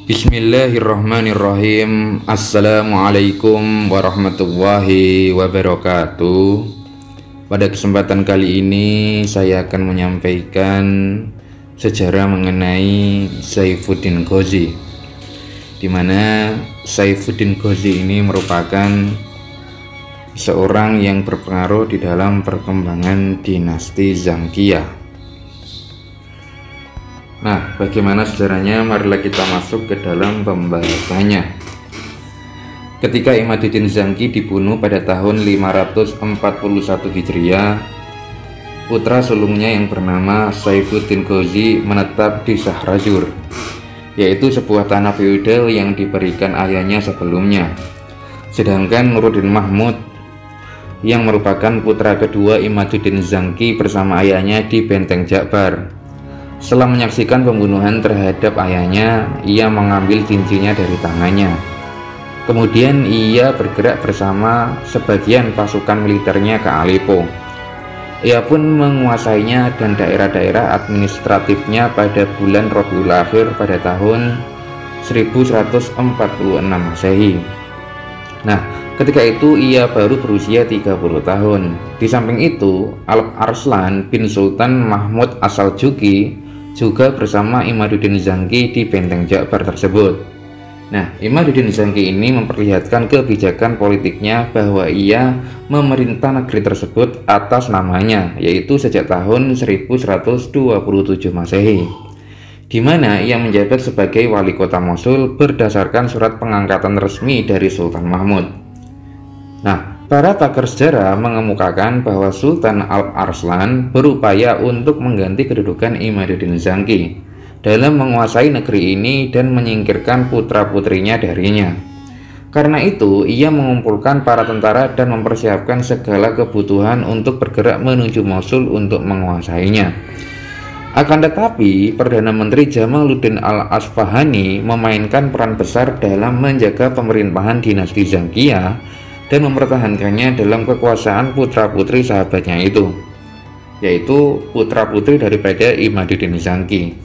Bismillahirrahmanirrahim. Assalamualaikum warahmatullahi wabarakatuh. Pada kesempatan kali ini saya akan menyampaikan sejarah mengenai Saifuddin Ghazi, di mana Saifuddin Ghazi ini merupakan seorang yang berpengaruh di dalam perkembangan dinasti Zangkiyah. Nah, bagaimana sejarahnya? Marilah kita masuk ke dalam pembahasannya. Ketika Imaduddin Zangki dibunuh pada tahun 541 Hijriah, putra sulungnya yang bernama Saifuddin Ghazi menetap di Syahrajur, yaitu sebuah tanah feodal yang diberikan ayahnya sebelumnya. Sedangkan Nuruddin Mahmud yang merupakan putra kedua Imaduddin Zangki bersama ayahnya di Benteng Jakbar. Setelah menyaksikan pembunuhan terhadap ayahnya, ia mengambil cincinnya dari tangannya. Kemudian ia bergerak bersama sebagian pasukan militernya ke Aleppo. Ia pun menguasainya dan daerah-daerah administratifnya pada bulan Rabiul Akhir pada tahun 1146 Masehi. Nah, ketika itu ia baru berusia 30 tahun. Di samping itu, Alp Arslan bin Sultan Mahmud As-Saljuqi juga bersama Imaduddin Zangki di Benteng Jakbar tersebut. Nah, Imaduddin Zangki ini memperlihatkan kebijakan politiknya bahwa ia memerintah negeri tersebut atas namanya, yaitu sejak tahun 1127 Masehi, di mana ia menjabat sebagai wali kota Mosul berdasarkan surat pengangkatan resmi dari Sultan Mahmud. Nah, para pakar sejarah mengemukakan bahwa Sultan Alp Arslan berupaya untuk mengganti kedudukan Imaduddin Zangki dalam menguasai negeri ini dan menyingkirkan putra-putrinya darinya. Karena itu, ia mengumpulkan para tentara dan mempersiapkan segala kebutuhan untuk bergerak menuju Mosul untuk menguasainya. Akan tetapi, Perdana Menteri Jamaluddin Al-Asfahani memainkan peran besar dalam menjaga pemerintahan dinasti Zangkiyah dan mempertahankannya dalam kekuasaan putra-putri sahabatnya itu, yaitu putra-putri daripada Imaduddin Zangki.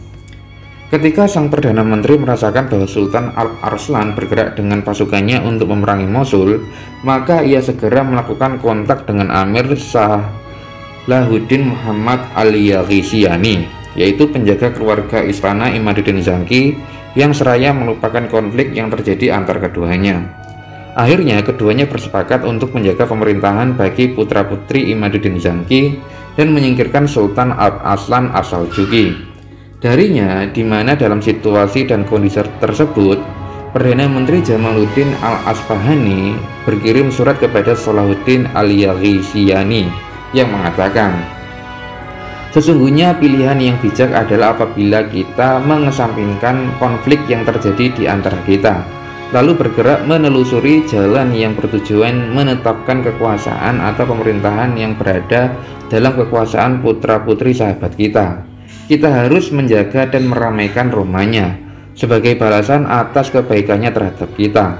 Ketika sang Perdana Menteri merasakan bahwa Sultan Alp Arslan bergerak dengan pasukannya untuk memerangi Mosul, maka ia segera melakukan kontak dengan Amir Salahuddin Muhammad Al-Yaghishiyani, yaitu penjaga keluarga istana Imaduddin Zangki, yang seraya melupakan konflik yang terjadi antar keduanya. Akhirnya keduanya bersepakat untuk menjaga pemerintahan bagi putra-putri Imaduddin Zangki dan menyingkirkan Sultan Alp Arslan As-Saljuqi darinya, di mana dalam situasi dan kondisi tersebut Perdana Menteri Jamaluddin Al-Asfahani berkirim surat kepada Salahuddin Al-Yaghishiyani yang mengatakan, sesungguhnya pilihan yang bijak adalah apabila kita mengesampingkan konflik yang terjadi di antara kita, lalu bergerak menelusuri jalan yang bertujuan menetapkan kekuasaan atau pemerintahan yang berada dalam kekuasaan putra-putri sahabat kita. Kita harus menjaga dan meramaikan rumahnya sebagai balasan atas kebaikannya terhadap kita.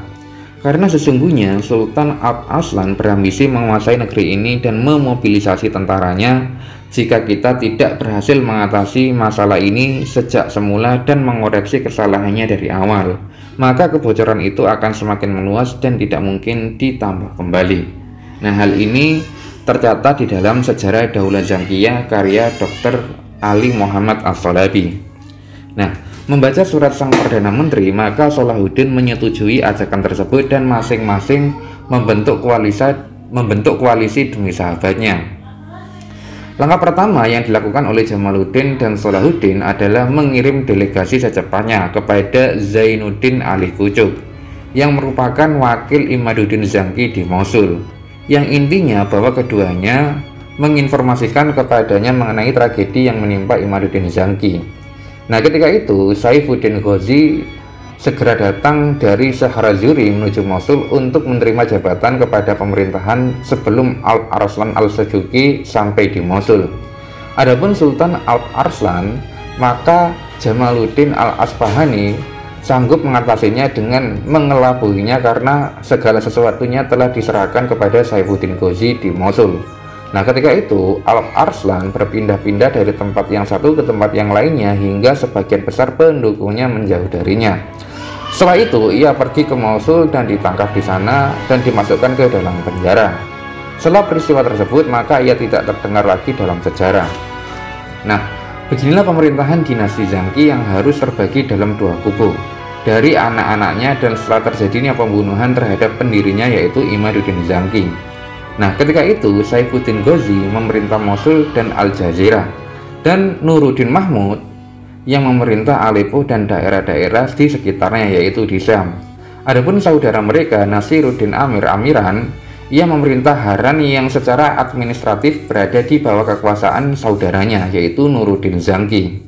Karena sesungguhnya Sultan Alp Arslan berambisi menguasai negeri ini dan memobilisasi tentaranya. Jika kita tidak berhasil mengatasi masalah ini sejak semula dan mengoreksi kesalahannya dari awal, maka kebocoran itu akan semakin meluas dan tidak mungkin ditambah kembali. Nah, hal ini tercatat di dalam Sejarah Daulah Zangkiyah karya Dr. Ali Muhammad As-Salabi. Nah, membaca surat sang Perdana Menteri, maka Salahuddin menyetujui ajakan tersebut dan masing-masing membentuk koalisi demi sahabatnya. Langkah pertama yang dilakukan oleh Jamaluddin dan Salahuddin adalah mengirim delegasi secepatnya kepada Zainuddin Ali Kucuk, yang merupakan wakil Imaduddin Zangki di Mosul, yang intinya bahwa keduanya menginformasikan kepadanya mengenai tragedi yang menimpa Imaduddin Zangki. Nah, ketika itu Saifuddin Ghazi segera datang dari Syahrajuri menuju Mosul untuk menerima jabatan kepada pemerintahan sebelum Alp Arslan Al-Saljuqi sampai di Mosul. Adapun Sultan Alp Arslan, maka Jamaluddin Al-Asfahani sanggup mengatasinya dengan mengelabuhinya karena segala sesuatunya telah diserahkan kepada Saifuddin Ghazi di Mosul. Nah, ketika itu Alp Arslan berpindah-pindah dari tempat yang satu ke tempat yang lainnya hingga sebagian besar pendukungnya menjauh darinya. Setelah itu ia pergi ke Mosul dan ditangkap di sana dan dimasukkan ke dalam penjara. Setelah peristiwa tersebut maka ia tidak terdengar lagi dalam sejarah. Nah, beginilah pemerintahan dinasti Zangki yang harus terbagi dalam dua kubu dari anak-anaknya dan setelah terjadinya pembunuhan terhadap pendirinya yaitu Imaduddin Zangki. Nah, ketika itu Saifuddin Ghozi memerintah Mosul dan Al-Jazirah dan Nuruddin Mahmud yang memerintah Aleppo dan daerah-daerah di sekitarnya yaitu di Syam. Adapun saudara mereka Nasiruddin Amiran ia memerintah Haran yang secara administratif berada di bawah kekuasaan saudaranya yaitu Nuruddin Zangki.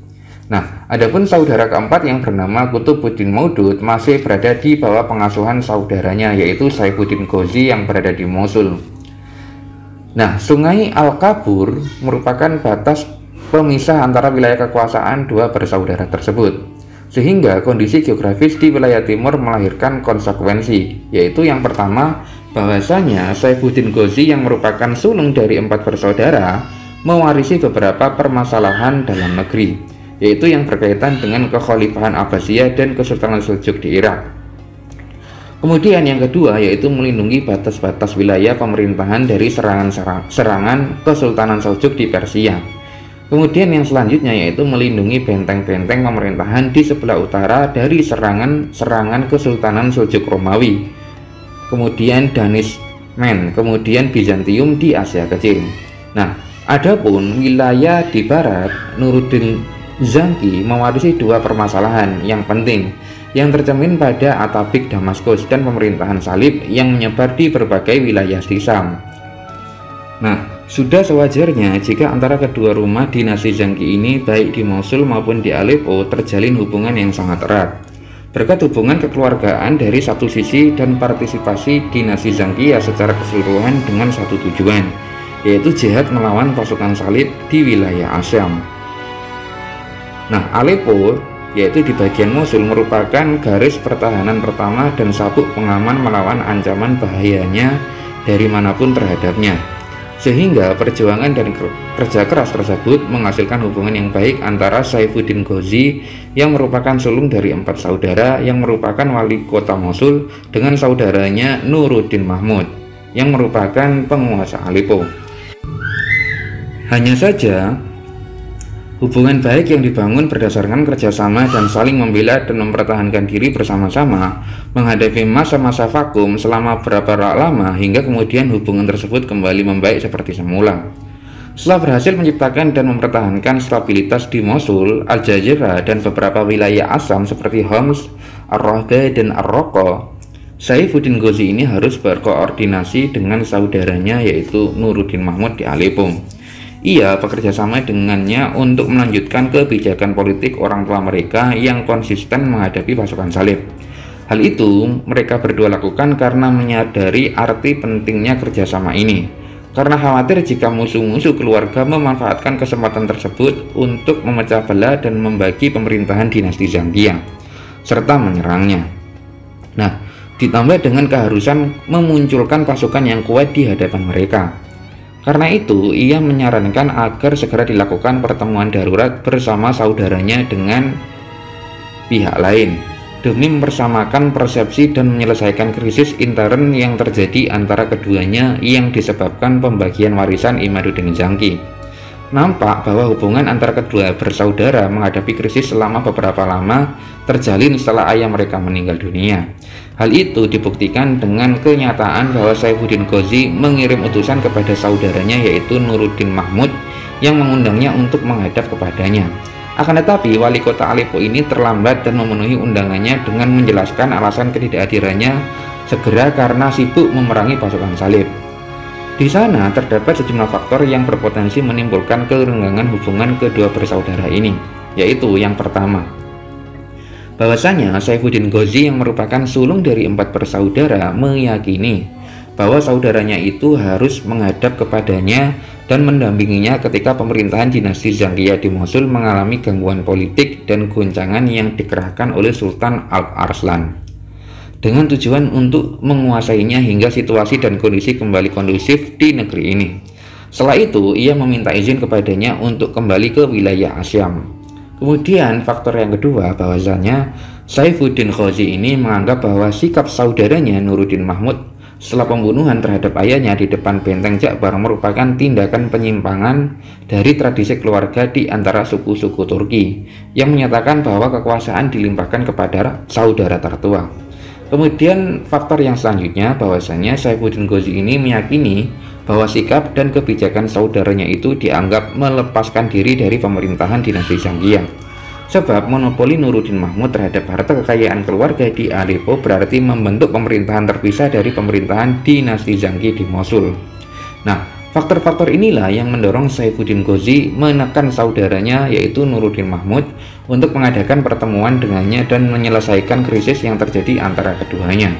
Nah, adapun saudara keempat yang bernama Kutubuddin Maudud masih berada di bawah pengasuhan saudaranya yaitu Saifuddin Ghozi yang berada di Mosul. Nah, Sungai Al-Kabur merupakan batas pemisah antara wilayah kekuasaan dua bersaudara tersebut, sehingga kondisi geografis di wilayah timur melahirkan konsekuensi, yaitu yang pertama, bahwasanya Saifuddin Ghozi yang merupakan sulung dari 4 bersaudara mewarisi beberapa permasalahan dalam negeri, yaitu yang berkaitan dengan kekhalifahan Abbasiyah dan Kesultanan Seljuk di Irak. Kemudian yang kedua yaitu melindungi batas-batas wilayah pemerintahan dari serangan Kesultanan Seljuk di Persia. Kemudian yang selanjutnya yaitu melindungi benteng-benteng pemerintahan di sebelah utara dari serangan Kesultanan Seljuk Romawi. Kemudian Danishmend, kemudian Bizantium di Asia Kecil. Nah, adapun wilayah di barat, Nuruddin Zangki mewarisi dua permasalahan yang penting yang tercermin pada Atabik Damaskus dan pemerintahan salib yang menyebar di berbagai wilayah di Syam. Nah, sudah sewajarnya jika antara kedua rumah dinasti Zangki ini baik di Mosul maupun di Aleppo terjalin hubungan yang sangat erat. Berkat hubungan kekeluargaan dari satu sisi dan partisipasi dinasti Zangki secara keseluruhan dengan satu tujuan, yaitu jihad melawan pasukan salib di wilayah Asyam. Nah, Aleppo yaitu di bagian Mosul merupakan garis pertahanan pertama dan sabuk pengaman melawan ancaman bahayanya dari manapun terhadapnya, sehingga perjuangan dan kerja keras tersebut menghasilkan hubungan yang baik antara Saifuddin Ghozi yang merupakan sulung dari 4 saudara yang merupakan wali kota Mosul dengan saudaranya Nuruddin Mahmud yang merupakan penguasa Aleppo. Hanya saja hubungan baik yang dibangun berdasarkan kerjasama dan saling membela dan mempertahankan diri bersama-sama menghadapi masa-masa vakum selama beberapa lama hingga kemudian hubungan tersebut kembali membaik seperti semula. Setelah berhasil menciptakan dan mempertahankan stabilitas di Mosul, Al-Jazirah dan beberapa wilayah Asyam seperti Homs, Ar-Rahba dan Ar-Raqqa, Saifuddin Ghozi ini harus berkoordinasi dengan saudaranya yaitu Nuruddin Mahmud di Aleppo. Ia bekerja sama dengannya untuk melanjutkan kebijakan politik orang tua mereka yang konsisten menghadapi pasukan salib. Hal itu mereka berdua lakukan karena menyadari arti pentingnya kerjasama ini, karena khawatir jika musuh-musuh keluarga memanfaatkan kesempatan tersebut untuk memecah belah dan membagi pemerintahan dinasti Zangkia serta menyerangnya. Nah, ditambah dengan keharusan memunculkan pasukan yang kuat di hadapan mereka. Karena itu, ia menyarankan agar segera dilakukan pertemuan darurat bersama saudaranya dengan pihak lain demi mempersamakan persepsi dan menyelesaikan krisis intern yang terjadi antara keduanya yang disebabkan pembagian warisan Imaduddin Zangki. Nampak bahwa hubungan antara kedua bersaudara menghadapi krisis selama beberapa lama terjalin setelah ayah mereka meninggal dunia. Hal itu dibuktikan dengan kenyataan bahwa Saifuddin Ghozi mengirim utusan kepada saudaranya yaitu Nuruddin Mahmud yang mengundangnya untuk menghadap kepadanya. Akan tetapi wali kota Aleppo ini terlambat dan memenuhi undangannya dengan menjelaskan alasan ketidakhadirannya segera karena sibuk memerangi pasukan salib. Di sana terdapat sejumlah faktor yang berpotensi menimbulkan kerenggangan hubungan kedua bersaudara ini, yaitu yang pertama, bahwasanya Saifuddin Ghozi yang merupakan sulung dari 4 bersaudara meyakini bahwa saudaranya itu harus menghadap kepadanya dan mendampinginya ketika pemerintahan dinasti Zangkia di Mosul mengalami gangguan politik dan goncangan yang dikerahkan oleh Sultan Alp-Arslan dengan tujuan untuk menguasainya hingga situasi dan kondisi kembali kondusif di negeri ini. Setelah itu, ia meminta izin kepadanya untuk kembali ke wilayah Asyam. Kemudian faktor yang kedua bahwasanya Saifuddin Ghazi ini menganggap bahwa sikap saudaranya Nuruddin Mahmud setelah pembunuhan terhadap ayahnya di depan benteng Jakbar merupakan tindakan penyimpangan dari tradisi keluarga di antara suku-suku Turki yang menyatakan bahwa kekuasaan dilimpahkan kepada saudara tertua. Kemudian faktor yang selanjutnya bahwasanya Saifuddin Ghazi ini meyakini bahwa sikap dan kebijakan saudaranya itu dianggap melepaskan diri dari pemerintahan dinasti Janggiyah. Sebab monopoli Nuruddin Mahmud terhadap harta kekayaan keluarga di Aleppo berarti membentuk pemerintahan terpisah dari pemerintahan dinasti Zanggi di Mosul. Nah, faktor-faktor inilah yang mendorong Saifuddin Ghazi menekan saudaranya yaitu Nuruddin Mahmud untuk mengadakan pertemuan dengannya dan menyelesaikan krisis yang terjadi antara keduanya.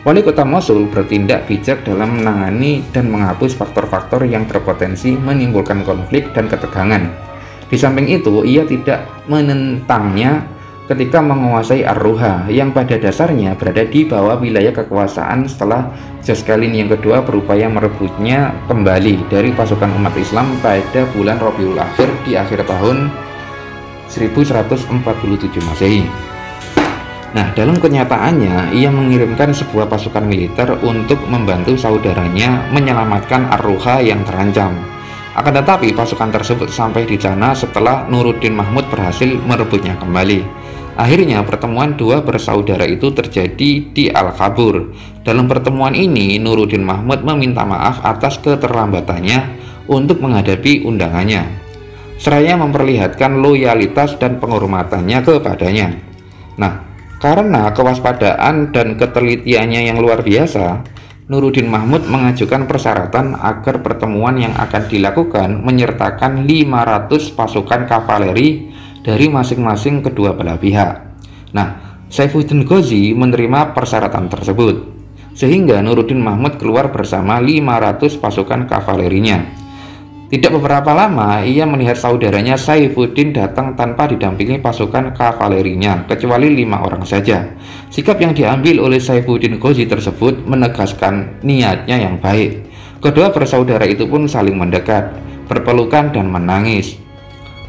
Wali kota Mosul bertindak bijak dalam menangani dan menghapus faktor-faktor yang berpotensi menimbulkan konflik dan ketegangan. Di samping itu, ia tidak menentangnya ketika menguasai Ar-Ruha yang pada dasarnya berada di bawah wilayah kekuasaan setelah Jaskhalin yang kedua berupaya merebutnya kembali dari pasukan umat Islam pada bulan Rabiul Akhir di akhir tahun 1147 Masehi. Nah, dalam kenyataannya, ia mengirimkan sebuah pasukan militer untuk membantu saudaranya menyelamatkan Ar-Ruha yang terancam. Akan tetapi pasukan tersebut sampai di sana setelah Nuruddin Mahmud berhasil merebutnya kembali. Akhirnya pertemuan dua bersaudara itu terjadi di Al-Kabur. Dalam pertemuan ini Nuruddin Mahmud meminta maaf atas keterlambatannya untuk menghadapi undangannya, seraya memperlihatkan loyalitas dan penghormatannya kepadanya. Nah, karena kewaspadaan dan ketelitiannya yang luar biasa, Nuruddin Mahmud mengajukan persyaratan agar pertemuan yang akan dilakukan menyertakan 500 pasukan kavaleri dari masing-masing kedua belah pihak. Nah, Saifuddin Ghazi menerima persyaratan tersebut, sehingga Nuruddin Mahmud keluar bersama 500 pasukan kavalerinya. Tidak beberapa lama, ia melihat saudaranya Saifuddin datang tanpa didampingi pasukan kavalerinya, kecuali 5 orang saja. Sikap yang diambil oleh Saifuddin Ghazi tersebut menegaskan niatnya yang baik. Kedua bersaudara itu pun saling mendekat, berpelukan dan menangis.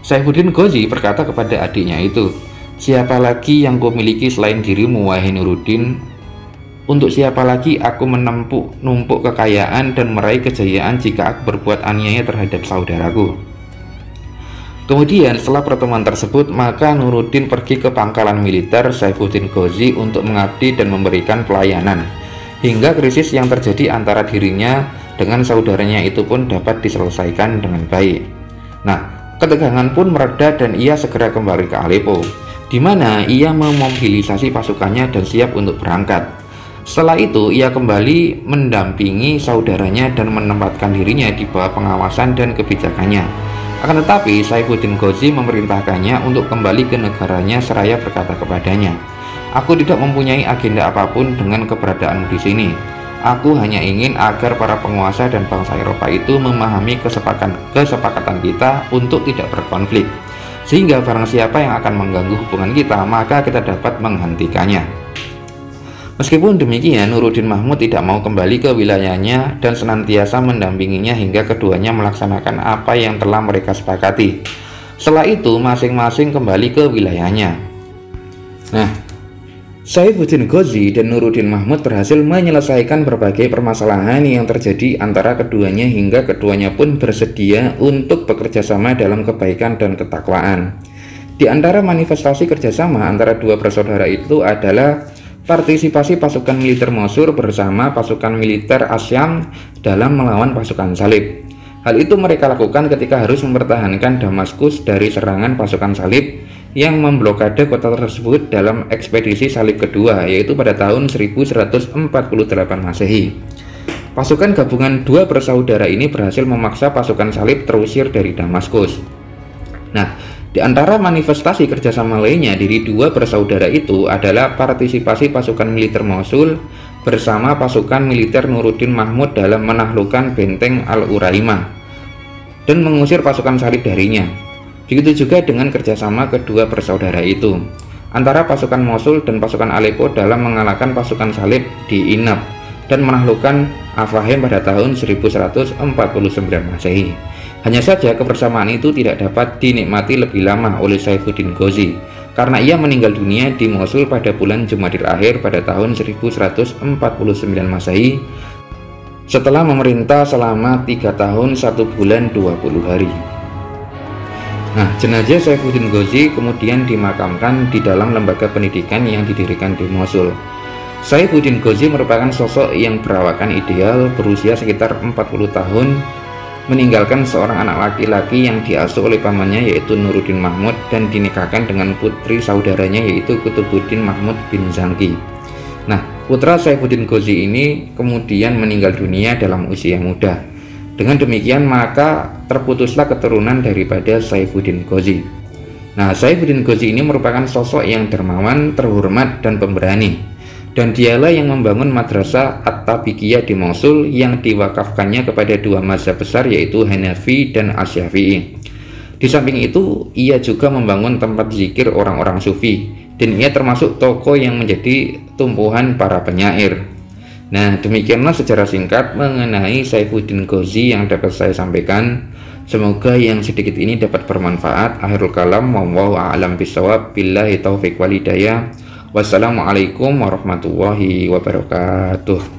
Saifuddin Ghazi berkata kepada adiknya itu, "Siapa lagi yang kau miliki selain dirimu, wahai Nuruddin? Untuk siapa lagi aku menumpuk kekayaan dan meraih kejayaan jika aku berbuat aniaya terhadap saudaraku?" Kemudian setelah pertemuan tersebut, maka Nuruddin pergi ke pangkalan militer Saifuddin Ghazi untuk mengabdi dan memberikan pelayanan, hingga krisis yang terjadi antara dirinya dengan saudaranya itu pun dapat diselesaikan dengan baik. Nah, ketegangan pun mereda dan ia segera kembali ke Aleppo, di mana ia memobilisasi pasukannya dan siap untuk berangkat. Setelah itu, ia kembali mendampingi saudaranya dan menempatkan dirinya di bawah pengawasan dan kebijakannya. Akan tetapi, Saifuddin Ghazi memerintahkannya untuk kembali ke negaranya seraya berkata kepadanya, "Aku tidak mempunyai agenda apapun dengan keberadaanmu di sini. Aku hanya ingin agar para penguasa dan bangsa Eropa itu memahami kesepakatan kita untuk tidak berkonflik, sehingga barang siapa yang akan mengganggu hubungan kita, maka kita dapat menghentikannya." Meskipun demikian, Nuruddin Mahmud tidak mau kembali ke wilayahnya dan senantiasa mendampinginya hingga keduanya melaksanakan apa yang telah mereka sepakati. Setelah itu, masing-masing kembali ke wilayahnya. Nah, Saifuddin Ghazi dan Nuruddin Mahmud berhasil menyelesaikan berbagai permasalahan yang terjadi antara keduanya hingga keduanya pun bersedia untuk bekerja sama dalam kebaikan dan ketakwaan. Di antara manifestasi kerjasama antara dua bersaudara itu adalah partisipasi pasukan militer Mosul bersama pasukan militer Asyam dalam melawan pasukan Salib. Hal itu mereka lakukan ketika harus mempertahankan Damaskus dari serangan pasukan Salib yang memblokade kota tersebut dalam ekspedisi Salib kedua, yaitu pada tahun 1148 Masehi. Pasukan gabungan dua bersaudara ini berhasil memaksa pasukan Salib terusir dari Damaskus. Nah, di antara manifestasi kerjasama lainnya dari dua bersaudara itu adalah partisipasi pasukan militer Mosul bersama pasukan militer Nuruddin Mahmud dalam menaklukkan benteng Al-Uraimah dan mengusir pasukan Salib darinya. Begitu juga dengan kerjasama kedua bersaudara itu antara pasukan Mosul dan pasukan Aleppo dalam mengalahkan pasukan Salib di Inab dan menaklukkan Afahim pada tahun 1149 Masehi. Hanya saja kebersamaan itu tidak dapat dinikmati lebih lama oleh Saifuddin Ghazi karena ia meninggal dunia di Mosul pada bulan Jumadil Akhir pada tahun 1149 Masehi setelah memerintah selama 3 tahun 1 bulan 20 hari. Nah, jenazah Saifuddin Ghazi kemudian dimakamkan di dalam lembaga pendidikan yang didirikan di Mosul. Saifuddin Ghazi merupakan sosok yang perawakan ideal, berusia sekitar 40 tahun, meninggalkan seorang anak laki-laki yang diasuh oleh pamannya yaitu Nuruddin Mahmud dan dinikahkan dengan putri saudaranya yaitu Kutubuddin Mahmud bin Zangki. Nah, putra Saifuddin Ghazi ini kemudian meninggal dunia dalam usia muda. Dengan demikian maka terputuslah keturunan daripada Saifuddin Ghazi. Nah, Saifuddin Ghazi ini merupakan sosok yang dermawan, terhormat, dan pemberani. Dan dialah yang membangun madrasah At-Tabiqiyah di Mosul yang diwakafkannya kepada 2 mazhab besar yaitu Hanafi dan Asy-Syafi'i. Di samping itu, ia juga membangun tempat zikir orang-orang sufi dan ia termasuk tokoh yang menjadi tumpuan para penyair. Nah, demikianlah secara singkat mengenai Saifuddin Ghazi yang dapat saya sampaikan. Semoga yang sedikit ini dapat bermanfaat. Akhirul kalam, wallahu a'lam bishawab, billahi taufiq wal hidayah. Wassalamualaikum warahmatullahi wabarakatuh.